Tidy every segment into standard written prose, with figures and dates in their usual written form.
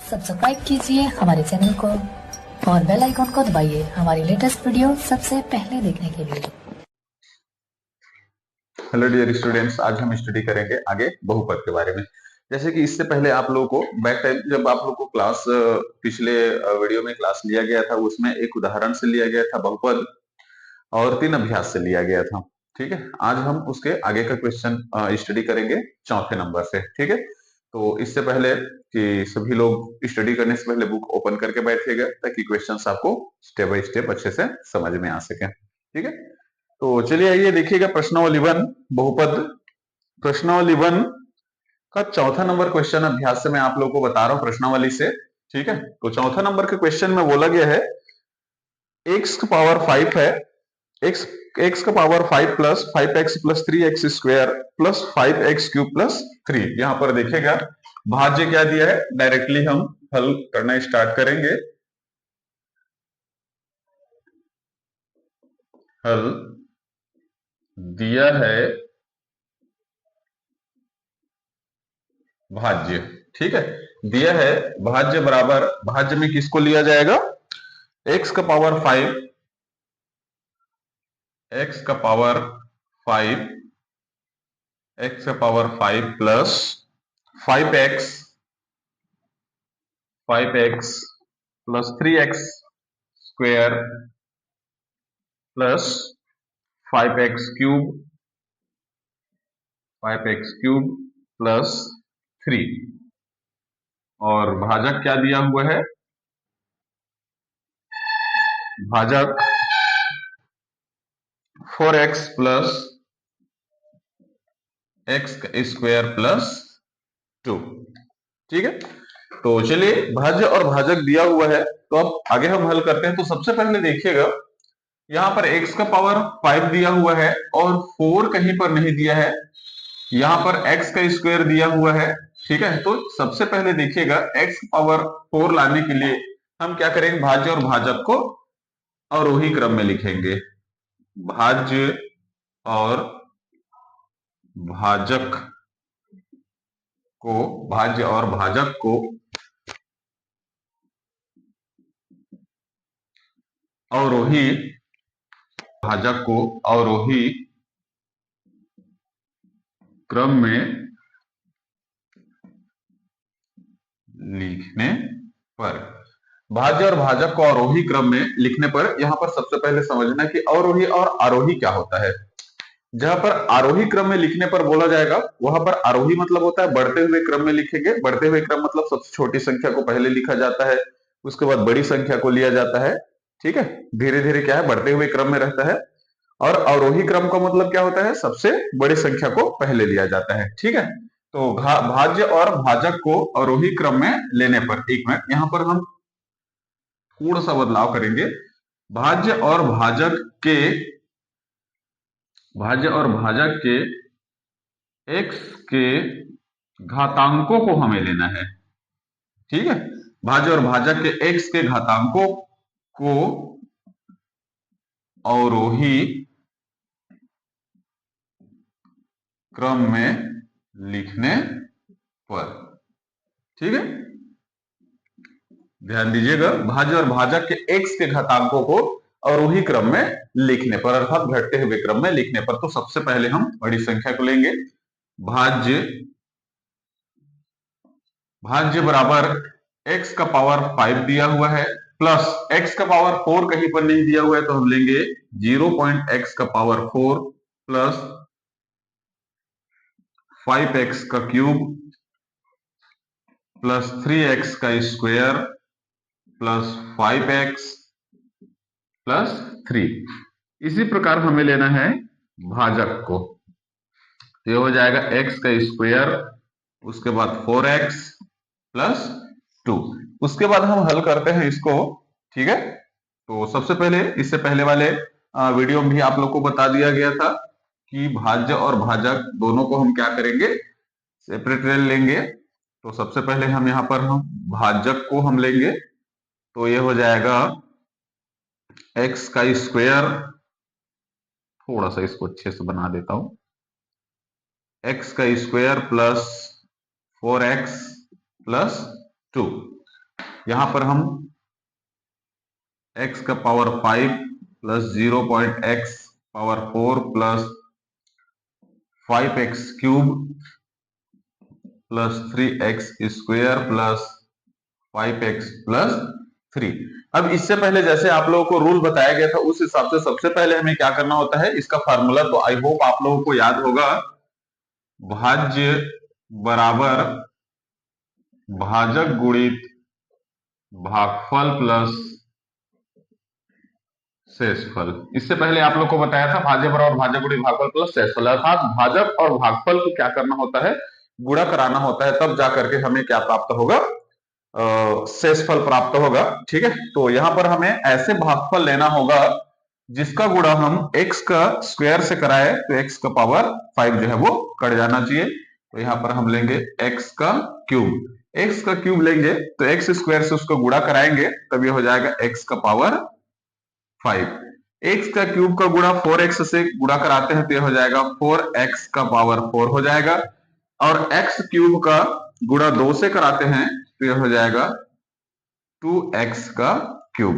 Subscribe कीजिए हमारे channel को और बेल आइकॉन को दबाइए हमारी लेटेस्ट वीडियो सबसे पहले देखने के लिए। हेलो डियर स्टूडेंट्स, आज हम स्टडी करेंगे आगे बहुपद के बारे में। जैसे कि इससे पहले आप लोगों को बैक टाइम जब आप लोगों को क्लास पिछले वीडियो में क्लास लिया गया था, उसमें एक उदाहरण से लिया गया था बहुपद और 3 अभ्यास से लिया गया था। ठीक है, आज हम उसके आगे का क्वेश्चन स्टडी करेंगे चौथे नंबर से। ठीक है, तो इससे पहले कि सभी लोग स्टडी करने से पहले बुक ओपन करके बैठिएगा ताकि क्वेश्चंस आपको स्टेप बाय स्टेप अच्छे से समझ में आ सके। ठीक है, तो चलिए आइए देखिएगा प्रश्नावली 1 बहुपद। प्रश्नावली 1 का चौथा नंबर क्वेश्चन अभ्यास से मैं आप लोगों को बता रहा हूं प्रश्नावली से। ठीक है, तो चौथा नंबर के क्वेश्चन में बोला गया है x का पावर 5 है, x का power 5 plus 5x plus 3x square plus 5x cube plus 3। यहां पर देखिएगा भाज्य क्या दिया है, डायरेक्टली हम हल करना स्टार्ट करेंगे। हल दिया है भाज्य। ठीक है, दिया है भाज्य बराबर, भाज्य में किसको लिया जाएगा, x का पावर 5, x का पावर 5, x का power 5 plus 5x, 5x plus 3x square plus 5x cube, 5x cube plus 3। और भाजक क्या दिया हुआ है, भाजक 4x plus x square plus 2। ठीक है, तो चलिए भाज्य और भाजक दिया हुआ है, तो अब आगे हम हल करते हैं। तो सबसे पहले देखिएगा यहाँ पर x का पावर 5 दिया हुआ है और 4 कहीं पर नहीं दिया है, यहाँ पर x का स्क्वायर दिया हुआ है। ठीक है, तो सबसे पहले देखिएगा x पावर 4 लाने के लिए हम क्या करेंगे, भाज्य और भाजक को अवरोही क्रम में लिखेंगे। भाज्य और भाजक को, भाज्य और भाजक को अवरोही, भाजक को अवरोही क्रम में लिखने पर, भाज्य और भाजक को अवरोही क्रम में लिखने पर यहां पर सबसे पहले समझना कि अवरोही और आरोही क्या होता है। जहां पर आरोही क्रम में लिखने पर बोला जाएगा, वहां पर आरोही मतलब होता है बढ़ते हुए क्रम में लिखेंगे। बढ़ते हुए क्रम मतलब सबसे छोटी संख्या को पहले लिखा जाता है, उसके बाद बड़ी संख्या को लिया जाता है। ठीक है, धीरे धीरे क्या है, बढ़ते हुए क्रम में रहता है। और अवरोही क्रम का मतलब क्या होता है, सबसे बड़ी संख्या को पहले लिया जाता है। ठीक है, तो भाज्य और भाजक को अवरोही क्रम में लेने पर, एक मिनट यहां पर हम थोड़ा सा बदलाव करेंगे। भाज्य और भाजक के, भाज्य और भाजक के x के घातांकों को हमें लेना है। ठीक है, भाज्य और भाजक के x के घातांकों को अवरोही क्रम में लिखने पर। ठीक है, ध्यान दीजिएगा, भाज्य और भाजक के x के घातांकों को अवरोही क्रम में लिखने पर, अर्थात घटते हुए क्रम में लिखने पर। तो सबसे पहले हम बड़ी संख्या को लेंगे, भाज्य, भाज्य बराबर x का पावर 5 दिया हुआ है प्लस x का पावर 4 कहीं पर नहीं दिया हुआ है, तो हम लेंगे 0.x का पावर 4 प्लस 5x का क्यूब प्लस 3x का स्क्वायर प्लस 5x प्लस 3। इसी प्रकार हमें लेना है भाजक को, ये हो जाएगा x का स्क्वायर, उसके बाद 4x प्लस 2। उसके बाद हम हल करते हैं इसको। ठीक है, तो सबसे पहले, इससे पहले वाले वीडियो में भी आप लोग को बता दिया गया था कि भाज्य और भाजक दोनों को हम क्या करेंगे, सेपरेट लेंगे। तो सबसे पहले हम यहाँ पर हम भाजक को हम लेंगे, तो ये हो जाएगा x का स्क्वायर, थोड़ा सा इसको अच्छे से बना देता हूं, x का स्क्वायर प्लस 4x प्लस 2। यहां पर हम x का power 5 plus 0.x power 4 plus 5x cube plus 3x square plus 5x plus 3। अब इससे पहले जैसे आप लोगों को रूल बताया गया था उस हिसाब से सबसे पहले हमें क्या करना होता है, इसका फार्मूला तो आई होप आप लोगों को याद होगा, भाज्य बराबर भाजक गुणित भागफल प्लस शेषफल। इससे पहले आप लोग को बताया था भाज्य बराबर भाजक गुणित भागफल प्लस शेषफल, अर्थात भाजक और भागफल को क्या करना होता है, गुणा कराना होता है, तब जाकर के हमें क्या प्राप्त होगा, शेषफल प्राप्त होगा। ठीक है, तो यहां पर हमें ऐसे भागफल लेना होगा जिसका गुणा हम x का स्क्वायर से कराए तो x का पावर 5 जो है वो कट जाना चाहिए। तो यहां पर हम लेंगे x का क्यूब लेंगे तो x स्क्वायर से उसको गुणा कराएंगे तब ये हो जाएगा x का पावर 5। x का क्यूब का गुणा 4x से गुणा कराते हैं तो ये हो जाएगा 4x का पावर 4 हो जाएगा, और x क्यूब का गुणा 2 से कराते हैं तो ये हो जाएगा 2x का क्यूब।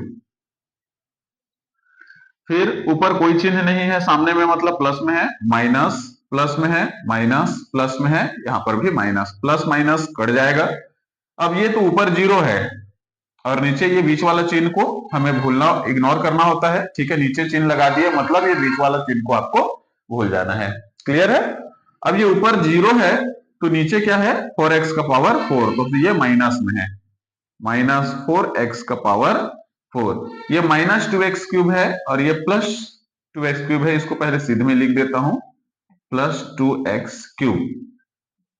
फिर ऊपर कोई चिन्ह नहीं है, सामने में मतलब प्लस में है, माइनस प्लस में है, माइनस प्लस में है, यहां पर भी माइनस, प्लस माइनस कट जाएगा। अब ये तो ऊपर 0 है और नीचे ये बीच वाला चिन्ह को हमें भूलना, इग्नोर करना होता है। ठीक है, नीचे चिन्ह लगा दिए मतलब ये बीच वाला चिन्ह को आपको भूल जाना है। क्लियर है? अब ये ऊपर 0 है तो नीचे क्या है, 4x का पावर 4, तो ये माइनस में है, माइनस 4x का पावर 4। ये माइनस 2x क्यूब है और ये प्लस 2x क्यूब है, इसको पहले सीधे में लिख देता हूं, प्लस 2x क्यूब,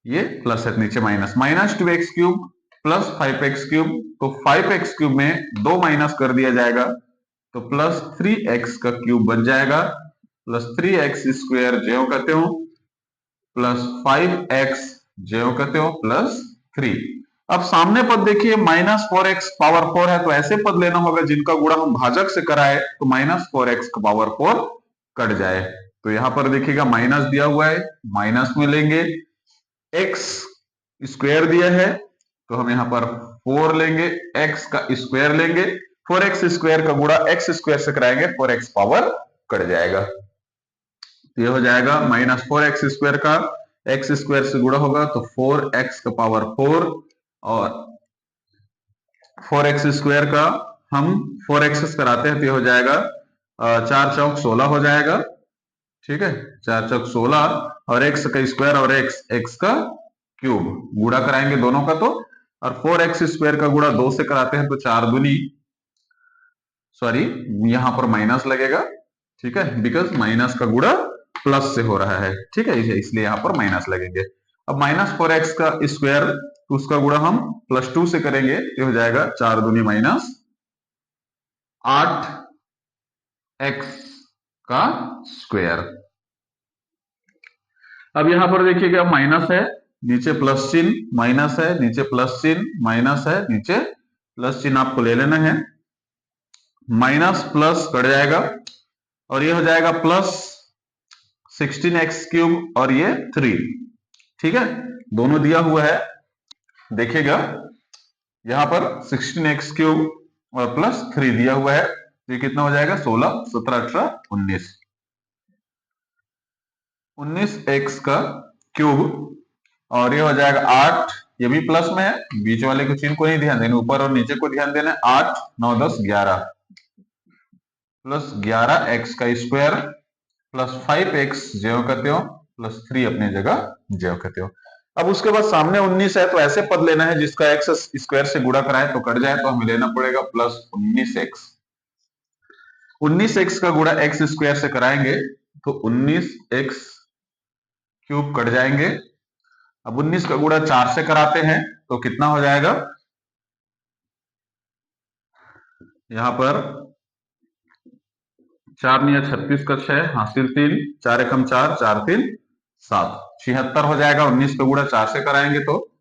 ये प्लस है नीचे minus, minus 2x cube plus 5x cube, तो 5x क्यूब में 2 माइनस कर दिया जाएगा तो प्लस 3x का क्यूब बन जाएगा, प्लस 3x स्क्वायर ज्यों कहते हो, प्लस 5x ज्यों कहते हो, प्लस 3। अब सामने पद देखिए माइनस 4x पावर 4 है तो ऐसे पद लेना होगा जिनका गुणा हम भाजक से कराए तो माइनस 4x का पावर 4 कट जाए। तो यहां पर देखिएगा माइनस दिया हुआ है, माइनस में लेंगे, x स्क्वायर दिया है तो हम यहां पर 4 लेंगे, x का स्क्वायर लेंगे, 4x स्क्वायर का गुणा x स्क्वायर से कराएंगे 4x पावर कट जाएगा, तो ये हो जाएगा माइनस 4x स्क्वायर का x स्क्वायर से गुणा होगा तो 4x का पावर 4, और 4x स्क्वायर का हम 4x कराते हैं तो ये हो जाएगा 4 चौक 16 हो जाएगा। ठीक है, 4 चौक 16 और x का स्क्वायर और x का क्यूब गुणा कराएंगे दोनों का, तो और 4x स्क्वायर का गुणा 2 से कराते हैं तो 4 दूनी, सॉरी यहां पर माइनस लगेगा। ठीक है, बिकॉज माइनस का गुणा प्लस से हो रहा है। ठीक है, इसलिए यहां पर माइनस लगेंगे। अब माइनस 4x का स्क्वायर तो उसका गुणा हम प्लस 2 से करेंगे तो हो जाएगा 4 दूनी माइनस 8x का स्क्वायर। अब यहां पर देखिएगा माइनस है, नीचे प्लस चिन्ह, माइनस है नीचे प्लस चिन्ह, माइनस है नीचे प्लस चिन्ह, आपको ले लेना है, माइनस प्लस कट जाएगा और ये हो जाएगा प्लस 16x क्यूब और ये 3। ठीक है, दोनों दिया हुआ है, देखिएगा यहां पर 16x क्यूब और प्लस 3 दिया हुआ है तो ये कितना हो जाएगा 16, 17, 18, 19, 19x का क्यूब और ये हो जाएगा 8, ये भी प्लस में है, बीच वाले को चिन्ह को नहीं ध्यान देना, ऊपर और नीचे को ध्यान देना, 8, 9, 10, 11 प्लस 11x का स्क्वायर प्लस 5x ज्यों कहते हो प्लस 3 अपनी जगह ज्यों कहते हो। अब उसके बाद सामने 19 है तो ऐसे पद लेना है जिसका x स्क्वायर से गुणा कराए तो कट जाए, तो हमें लेना पड़ेगा प्लस 19x, 19x का गुणा x स्क्वायर से कराएंगे तो 19x क्यूब कट जाएंगे। अब 19 का गुणा 4 से कराते हैं तो कितना हो जाएगा, यहां पर 4 निया 36 का 6 हासिल 3, 4 एकम 4, 4 3 7, 76 हो जाएगा। 19 का गुणा 4 से कराएंगे तो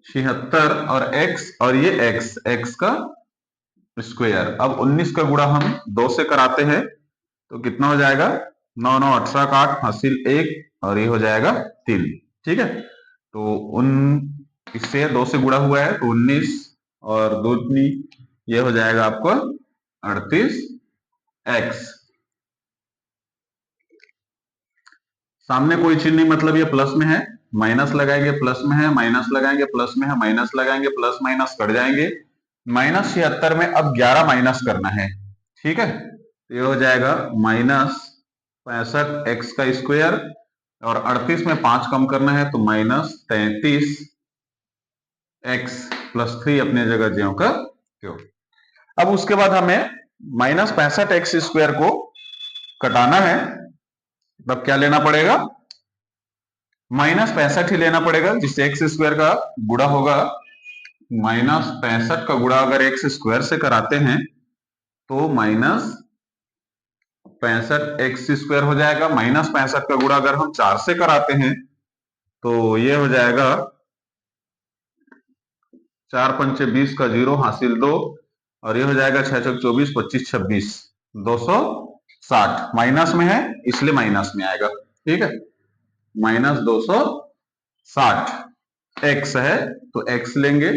76 और x और ये x का स्क्वायर। अब 19 का गुणा हम 2 से कराते हैं तो कितना हो जाएगा, 9 9 18 का 8 हासिल 1 और ये हो जाएगा 3। ठीक है, तो इससे 2 से गुणा हुआ है तो 19 और दूनी ये हो जाएगा आपको 38x। सामने कोई चिन्ह नहीं, मतलब ये प्लस में है, माइनस लगाएंगे प्लस में है, माइनस लगाएंगे प्लस में है, माइनस लगाएंगे प्लस माइनस कट जाएंगे। -76 में अब 11 माइनस करना है, ठीक है। तो ये हो जाएगा -65x का स्क्वायर, और 38 में 5 कम करना है तो -33x + 3 अपने जगह ज्यों का त्यों। अब उसके बाद हमें -65x स्क्वायर को कटाना है, तब क्या लेना पड़ेगा, -65 ही लेना पड़ेगा, जिससे एक्स स्क्वायर का गुणा होगा। -65 का गुणा अगर एक्स स्क्वायर से कराते हैं तो -65x स्क्वायर हो जाएगा। -65 का गुणा अगर हम 4 से कराते हैं तो ये हो जाएगा 4 पंचे 20 का 0 हासिल 2, और ये हो जाएगा 6 चौक 24 25 26 260। माइनस में है इसलिए माइनस में आएगा, ठीक है। -260 एक्स है तो एक्स लेंगे।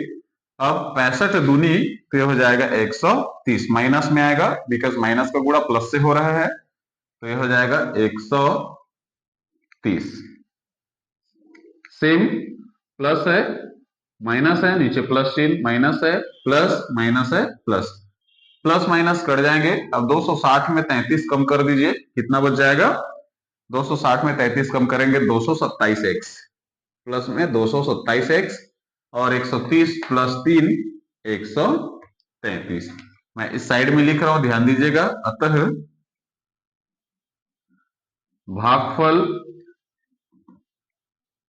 अब 65 दूनी तो ये हो जाएगा 130, माइनस में आएगा बिकॉज माइनस का गुणा प्लस से हो रहा है, तो ये हो जाएगा 130। सेम प्लस है माइनस है, नीचे प्लस चिन्ह, माइनस है प्लस, माइनस है प्लस, प्लस माइनस कट जाएंगे। अब 260 में 33 कम कर दीजिए, कितना बच जाएगा, 260 में 33 कम करेंगे 227x, प्लस में 227x, और 130 + 3 133। मैं इस साइड में लिख रहा हूं, ध्यान दीजिएगा। अतः भागफल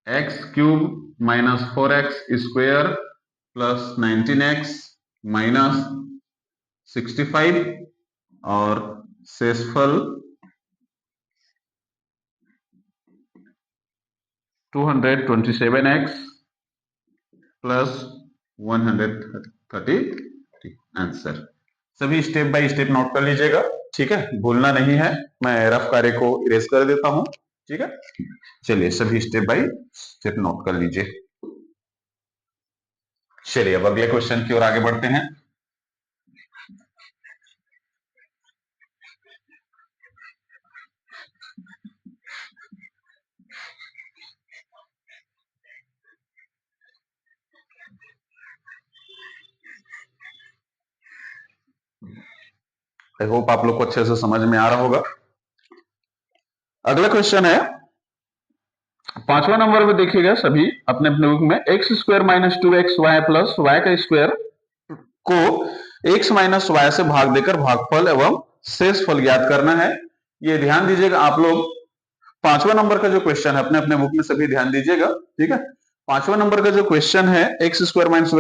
x³ - 4x² + 19x - 65, और शेषफल 227x + 133 आंसर। सभी स्टेप बाय स्टेप नोट कर लीजिएगा, ठीक है, भूलना नहीं है। मैं रफ कार्य को इरेज कर देता हूं, ठीक है। चलिए सभी स्टेप बाय स्टेप नोट कर लीजिए। चलिए अब अगले क्वेश्चन की ओर आगे बढ़ते हैं। आई होप आप लोग को अच्छे से समझ में आ रहा होगा। अगला क्वेश्चन है 5वां नंबर पे, देखिएगा सभी अपने अपने बुक में। x² - 2xy + y का स्क्वायर को x - y से भाग देकर भागफल एवं शेषफल ज्ञात करना है। ये ध्यान दीजिएगा आप लोग, 5वां नंबर का जो क्वेश्चन है अपने अपने बुक में सभी ध्यान दीजिएगा, ठीक है। 5वां नंबर का जो क्वेश्चन है x² - 2xy +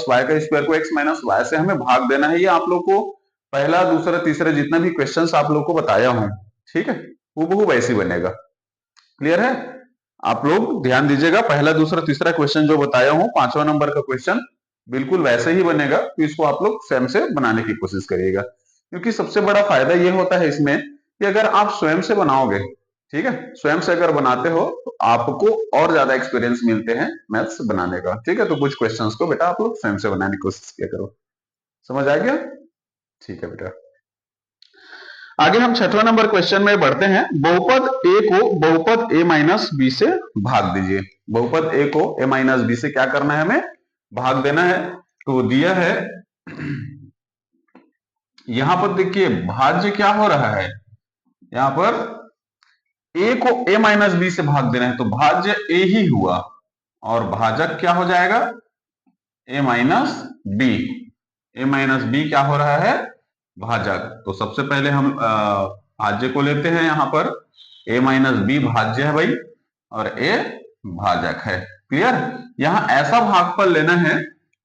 y का स्क्वायर को x - y से हमें भाग देना है। ये आप लोग को पहला दूसरा तीसरा जितना भी क्वेश्चंस आप लोग को बताया हूं, ठीक है, हूबहू वैसे ही बनेगा। क्लियर है, आप लोग ध्यान दीजिएगा, पहला दूसरा तीसरा क्वेश्चन जो बताया हूं 5वां नंबर का क्वेश्चन बिल्कुल वैसे ही बनेगा, तो इसको आप लोग स्वयं से बनाने की कोशिश करिएगा। क्योंकि सबसे बड़ा फायदा ये होता है इसमें कि अगर आप स्वयं से बनाओगे, ठीक है, स्वयं से अगर बनाते हो तो आपको और ज्यादा एक्सपीरियंस मिलते हैं मैथ्स बनाने का, ठीक है। तो कुछ क्वेश्चंस को बेटा आप लोग स्वयं से बनाने की कोशिश किया करो। समझ आ गया, ठीक है बेटा। आगे हम 6वां नंबर क्वेश्चन में बढ़ते हैं। बहुपद a को बहुपद a - b से भाग दीजिए। बहुपद a को a - b से क्या करना है, हमें भाग देना है। तो दिया है, यहां पर देखिए भाज्य क्या हो रहा है, यहां पर a को a - b से भाग देना है, तो भाज्य a ही हुआ, और भाजक क्या हो जाएगा, a - b। a - b क्या हो रहा है, भाजक। तो सबसे पहले हम भाज्य को लेते हैं, यहां पर a - b भाज्य है भाई, और a भाजक है। क्लियर, यहां ऐसा भागफल लेना है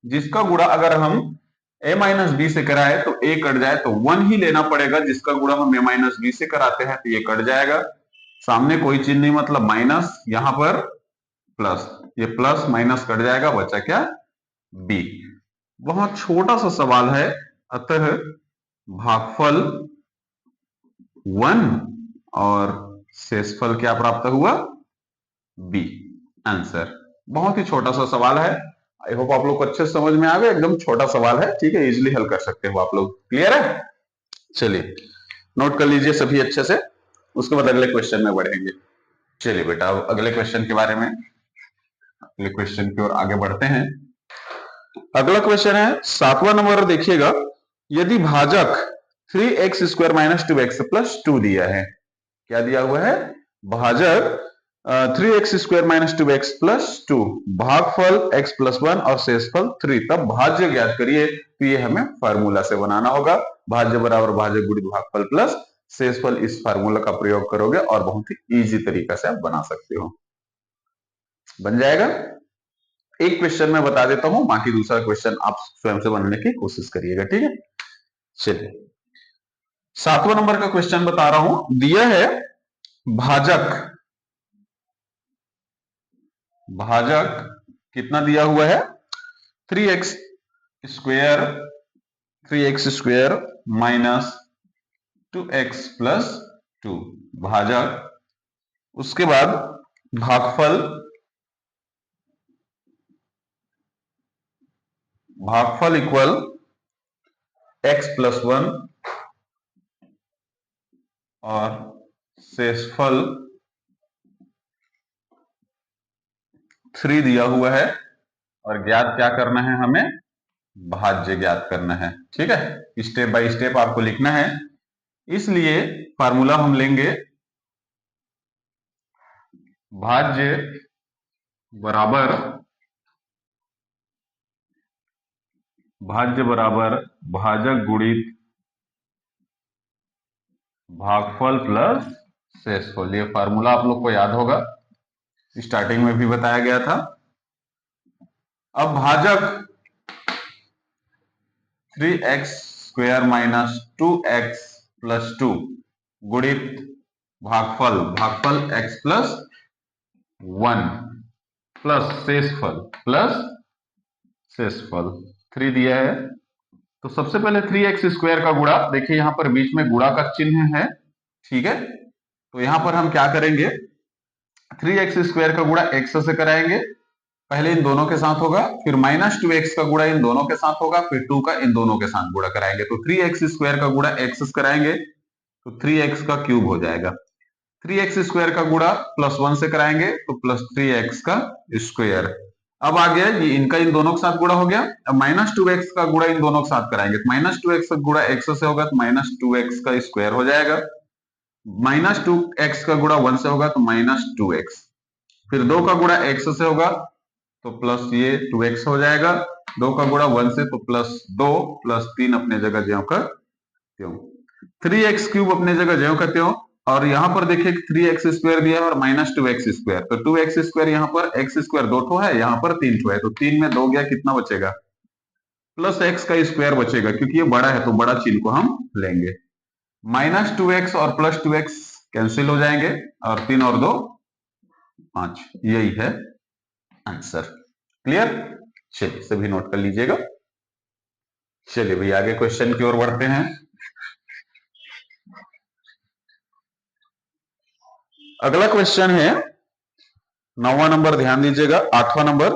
जिसका गुणा अगर हम a - b से कराए तो a कट जाए, तो 1 ही लेना पड़ेगा। जिसका गुणा हम a - b से कराते हैं तो ये कट जाएगा, सामने कोई चिन्ह नहीं, मतलब माइनस, यहां पर प्लस, ये प्लस माइनस कट जाएगा, बचा क्या, b। बहुत छोटा सा सवाल है, अतः भागफल 1 और शेषफल क्या प्राप्त हुआ, b आंसर। बहुत ही छोटा सा सवाल है, आई होप आप लोग को अच्छे से समझ में आ गया। एकदम छोटा सवाल है, ठीक है, इजिली हल कर सकते हो आप लोग। क्लियर है? चलिए नोट कर लीजिए सभी अच्छे से, उसके बाद अगले क्वेश्चन में बढ़ेंगे। चलिए बेटा अब अगले क्वेश्चन के बारे में, अगले क्वेश्चन की ओर आगे बढ़ते हैं। अगला क्वेश्चन है 7वां नंबर देखिएगा। यदि भाजक 3x square minus 2x plus 2 दिया है, क्या दिया हुआ है? भाजक 3x square minus 2x plus 2, भागफल x प्लस 1 और शेषफल 3, तब भाज्य ज्ञात करिए। तो ये हमें फार्मूला से बनाना होगा। भाज्य बराबर भाजक गुणित भागफल प्लस शेषफल, इस फार्मूला का प्रयोग करोगे और बहुत ही इजी तरीका से आप बना सकते हो, बन जाएगा। एक क्वेश्चन मैं बता देता हूं, बाकी दूसरा क्वेश्चन आप स्वयं से बनाने की कोशिश करिएगा, ठीक है। चलिए 7वां नंबर का क्वेश्चन बता रहा हूं। दिया है भाजक, भाजक कितना दिया हुआ है? 3x square, 3x square minus 2x plus 2, भाजक। उसके बाद भागफल, भागफल इक्वल x प्लस 1 और शेषफल 3 दिया हुआ है। और ज्ञात क्या करना है हमें? भाज्य ज्ञात करना है, ठीक है। स्टेप बाय स्टेप आपको लिखना है, इसलिए फार्मूला हम लेंगे भाज्य बराबर, भाज्य बराबर भाजक गुणित भागफल प्लस शेषफल। ये फार्मूला आप लोग को याद होगा, स्टार्टिंग में भी बताया गया था। अब भाजक 3x square minus 2x plus 2 गुणित भागफल, भागफल x प्लस 1 प्लस शेषफल, प्लस शेषफल 3 दिया है। तो सबसे पहले 3x स्क्वायर का गुणा, देखिए यहां पर बीच में गुणा का चिन्ह है, ठीक है। तो यहां पर हम क्या करेंगे? 3x स्क्वायर का गुणा x से कराएंगे, पहले इन दोनों के साथ होगा, फिर माइनस 2x का गुणा इन दोनों के साथ होगा, फिर 2 का इन दोनों के साथ गुणा कराएंगे। तो 3x स्क्वायर का गुणा x कराएंगे तो 3x का क्यूब हो जाएगा। 3x स्क्वायर का गुणा प्लस 1 से कराएंगे तो प्लस 3x का स्क्वायर। अब आ गया ये इनका इन दोनों के साथ गुणा हो गया। अब माइनस 2x का गुणा इन दोनों के साथ कराएंगे तो माइनस 2x का गुणा x से होगा तो माइनस 2x का स्क्वायर हो जाएगा। माइनस 2x का गुणा 1 से होगा तो माइनस 2x, फिर 2 का गुणा x से होगा तो प्लस ये 2x हो जाएगा। 2 का गुणा 1 से तो प्लस 2 प्लस 3 अपने जगह ज्यों का त्यों, 3x क्यूब अपने जगह ज्यों का त्यों। और यहां पर देखिए 3x स्क्वायर दिया है और माइनस 2x स्क्वायर, तो 2x स्क्वायर यहाँ पर x स्क्वायर 2 ठो है, यहाँ पर 3 ठो है, तो 3 में 2 गया, कितना बचेगा? प्लस x का स्क्वायर बचेगा, क्योंकि ये बड़ा है तो बड़ा चिन्ह को हम लेंगे। माइनस 2x और प्लस 2x कैंसिल हो जाएंगे और 3 और 2 5, यही है आंसर। क्लियर? चलिए सभी नोट कर लीजिएगा। चलिए भाई आगे क्वेश्चन की ओर बढ़ते हैं। अगला क्वेश्चन है 9वां नंबर, ध्यान दीजिएगा। 8वां नंबर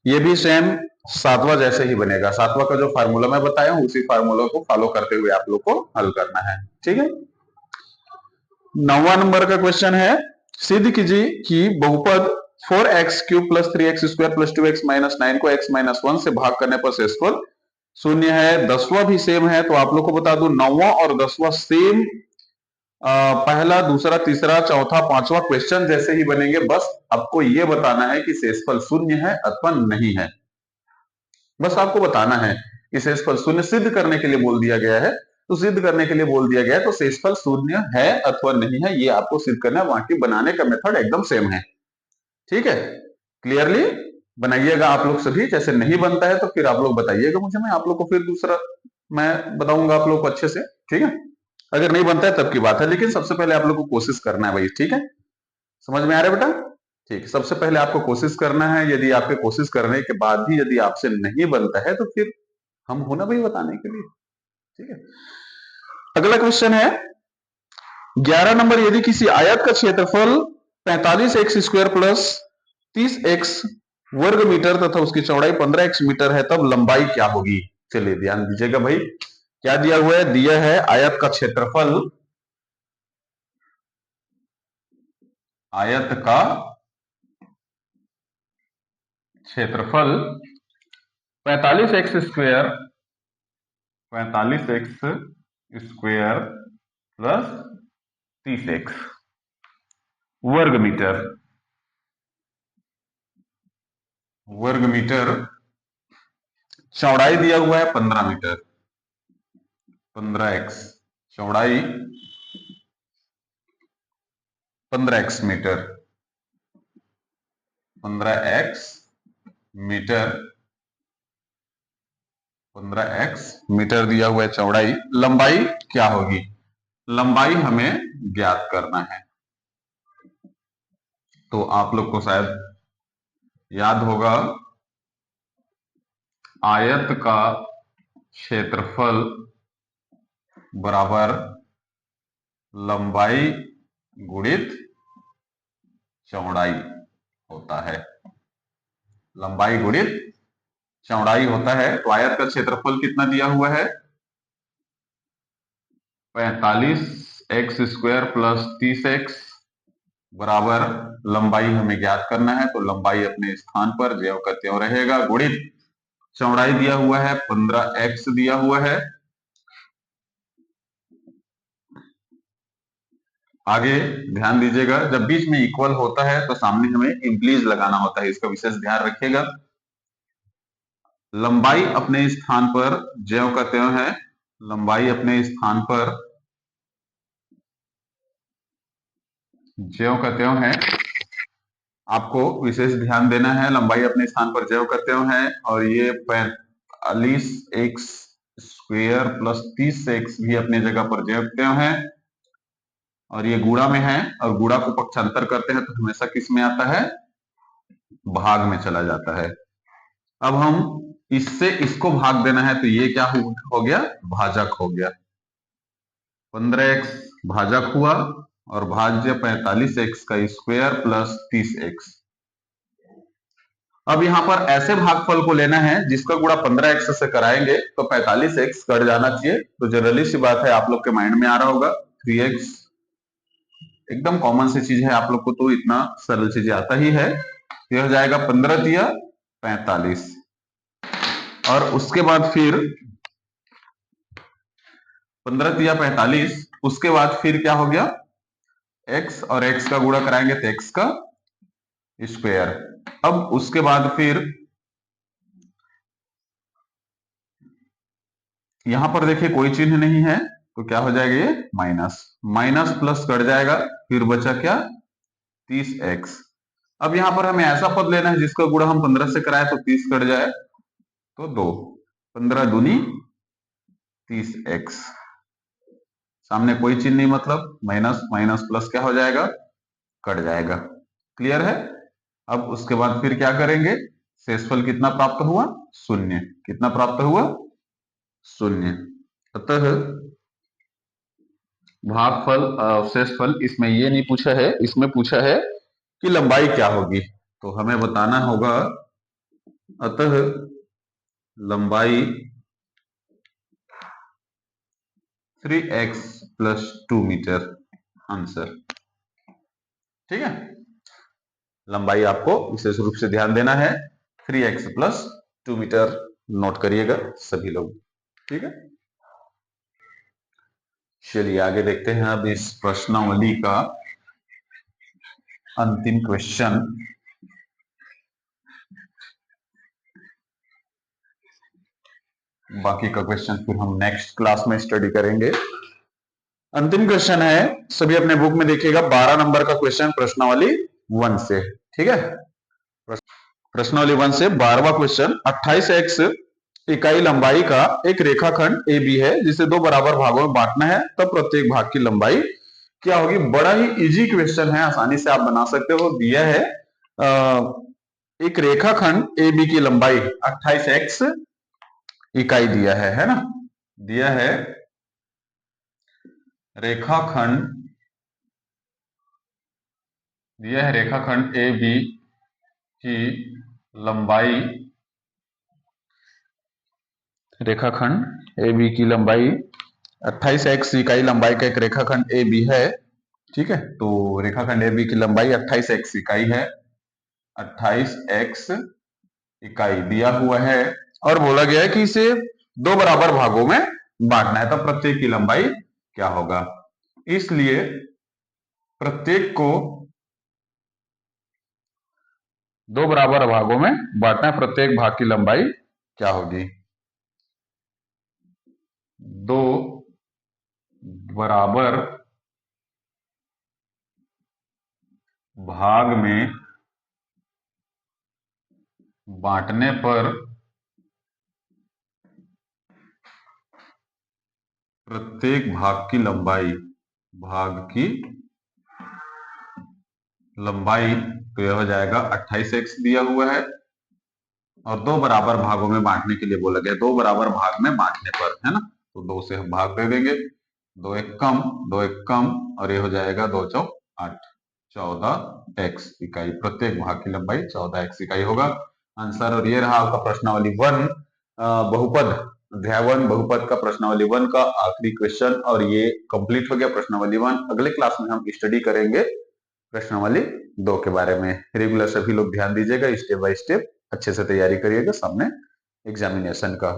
ये भी सेम 7वां जैसे ही बनेगा। 7वां का जो फार्मूला मैं बताया हूं उसी फार्मूला को फॉलो करते हुए आप लोग को हल करना है, ठीक है। 9वां नंबर का क्वेश्चन है, सिद्ध कीजिए कि बहुपद 4x cube plus 3x square plus 2x minus 9 को x माइनस 1 से भाग करने पर शेषफल शून्य है। 10वां भी सेम है, तो आप लोग को बता दूं 9वां और 10वां सेम, पहला दूसरा तीसरा चौथा पांचवा क्वेश्चन जैसे ही बनेंगे। बस आपको ये बताना है कि शेषफल शून्य है अथवा नहीं है, बस आपको बताना है कि शेषफल शून्य सिद्ध करने के लिए बोल दिया गया है, तो सिद्ध करने के लिए बोल दिया गया है तो शेषफल शून्य है अथवा नहीं है ये आपको सिद्ध करना है। बाकी बनाने का मेथड एकदम सेम है, ठीक है। क्लियरली बनाइएगा आप लोग सभी। जैसे नहीं बनता है तो फिर आप लोग बताइएगा मुझे, मैं आप लोग को फिर दूसरा मैं बताऊंगा आप लोग को अच्छे से, ठीक है। अगर नहीं बनता है तब की बात है, लेकिन सबसे पहले आप लोग को कोशिश करना है भाई, ठीक है। समझ में आ रहा है बेटा? ठीक, सबसे पहले आपको कोशिश करना है। यदि आपके कोशिश करने के बाद भी यदि आपसे नहीं बनता है तो फिर हम हो ना भाई बताने के लिए, ठीक है। अगला क्वेश्चन है 11 नंबर, यदि किसी आयत का क्षेत्रफल 45x स्क्वायर प्लस 30x वर्ग मीटर तथा उसकी चौड़ाई 15x मीटर है, तब लंबाई क्या होगी? चलिए ध्यान दीजिएगा भाई, क्या दिया हुआ है? दिया है आयत का क्षेत्रफल, आयत का क्षेत्रफल 45x square, 45x square plus 30x वर्ग मीटर, वर्ग मीटर, चौड़ाई दिया हुआ है 15 मीटर, 15x चौड़ाई, 15x metre, 15x metre, 15x metre दिया हुआ है चौड़ाई। लंबाई क्या होगी? लंबाई हमें ज्ञात करना है। तो आप लोग को शायद याद होगा, आयत का क्षेत्रफल बराबर लंबाई गुणित चौड़ाई होता है, लंबाई गुणित चौड़ाई होता है। तो आयत का क्षेत्रफल कितना दिया हुआ है? 45x स्क्वायर प्लस 30x बराबर लंबाई हमें ज्ञात करना है, तो लंबाई अपने स्थान पर ज्यों का त्यों रहेगा, गुणित चौड़ाई दिया हुआ है 15x दिया हुआ है। आगे ध्यान दीजिएगा, जब बीच में इक्वल होता है तो सामने हमें इंक्रीज लगाना होता है, इसका विशेष ध्यान रखिएगा। लंबाई अपने स्थान पर ज्यों का त्यों है, लंबाई अपने स्थान पर ज्यों का त्यों है, आपको विशेष ध्यान देना है। लंबाई अपने स्थान पर ज्यों का त्यों है, और ये 45x स्क्वायर प्लस 30x भी अपनी जगह पर ज्यों का त्यों है, और ये गुणा में है, और गुणा को पक्षांतर करते हैं तो हमेशा किस में आता है? भाग में चला जाता है। अब हम इससे इसको भाग देना है, तो ये क्या हो गया? भाजक हो गया। 15x भाजक हुआ, और भाज्य 45x का स्क्वायर प्लस 30x। अब यहां पर ऐसे भागफल को लेना है जिसका गुणा 15x से कराएंगे तो 45x कट जाना चाहिए। तो जनरली सी बात है, आप लोग के माइंड में आ रहा होगा 3x, एकदम कॉमन सी चीज है, आप लोग को तो इतना सरल चीज आता ही है। यह हो जाएगा 15 तिया 45, और उसके बाद फिर 15 तिया 45, उसके बाद फिर क्या हो गया? x और x का गुणा कराएंगे तो x का स्क्वायर। अब उसके बाद फिर यहां पर देखिए कोई चिन्ह नहीं है, तो क्या हो जाएगा? ये माइनस, माइनस प्लस कट जाएगा, फिर बचा क्या? 30x। अब यहां पर हमें ऐसा पद लेना है जिसका गुणा हम 15 से कराए तो 30 कट जाए, तो 2, 15 दूनी 30x, सामने कोई चिन्ह नहीं, मतलब माइनस माइनस प्लस क्या हो जाएगा? कट जाएगा। क्लियर है? अब उसके बाद फिर क्या करेंगे? शेषफल कितना प्राप्त हुआ? शून्य। कितना प्राप्त हुआ? शून्य। अतः भागफल शेषफल इसमें ये नहीं पूछा है, इसमें पूछा है कि लंबाई क्या होगी, तो हमें बताना होगा अतः लंबाई 3x प्लस 2 मीटर, आंसर। ठीक है, लंबाई आपको विशेष रूप से ध्यान देना है, 3x प्लस 2 मीटर, नोट करिएगा सभी लोग। ठीक है, चलिए आगे देखते हैं अब इस प्रश्नावली का अंतिम क्वेश्चन। बाकी का क्वेश्चन फिर हम नेक्स्ट क्लास में स्टडी करेंगे। अंतिम क्वेश्चन है, सभी अपने बुक में देखिएगा, 12 नंबर का क्वेश्चन प्रश्नावली 1 से। ठीक है, प्रश्नावली 1 से 12वां क्वेश्चन, 28x इकाई लंबाई का एक रेखाखंड ए बी है जिसे दो बराबर भागों में बांटना है, तब प्रत्येक भाग की लंबाई क्या होगी? बड़ा ही इजी क्वेश्चन है, आसानी से आप बना सकते हो। दिया है एक रेखाखंड ए बी की लंबाई 28x इकाई दिया है ना? दिया है रेखाखंड, दिया है रेखाखंड ए बी की लंबाई रेखाखंड ए बी की लंबाई 28x इकाई लंबाई का एक रेखाखंड ए बी है। ठीक है, तो रेखाखंड ए बी की लंबाई 28x इकाई है। 28x इकाई दिया हुआ है और बोला गया है कि इसे दो बराबर भागों में बांटना है, तब प्रत्येक की लंबाई क्या होगा। इसलिए प्रत्येक को दो बराबर भागों में बांटना है, प्रत्येक भाग की लंबाई क्या होगी। दो बराबर भाग में बांटने पर प्रत्येक भाग की लंबाई तो यह हो जाएगा 28x दिया हुआ है और दो बराबर भागों में बांटने के लिए बोला गया, दो बराबर भाग में बांटने पर, है ना, तो दो से हम भाग दे देंगे, दो एक कम और ये हो जाएगा 2 चौक 8, 14x इकाई। प्रत्येक भाग की लंबाई 14x इकाई होगा आंसर। और ये रहा आपका प्रश्नावली 1 बहुपद, अध्याय 1 बहुपद का प्रश्नावली 1 का आखिरी क्वेश्चन, और ये कंप्लीट हो गया प्रश्नावली 1। अगले क्लास में हम स्टडी करेंगे प्रश्नावली 2 के बारे में। रेगुलर सभी लोग ध्यान दीजिएगा, स्टेप बाय स्टेप अच्छे से तैयारी करिएगा सामने एग्जामिनेशन का।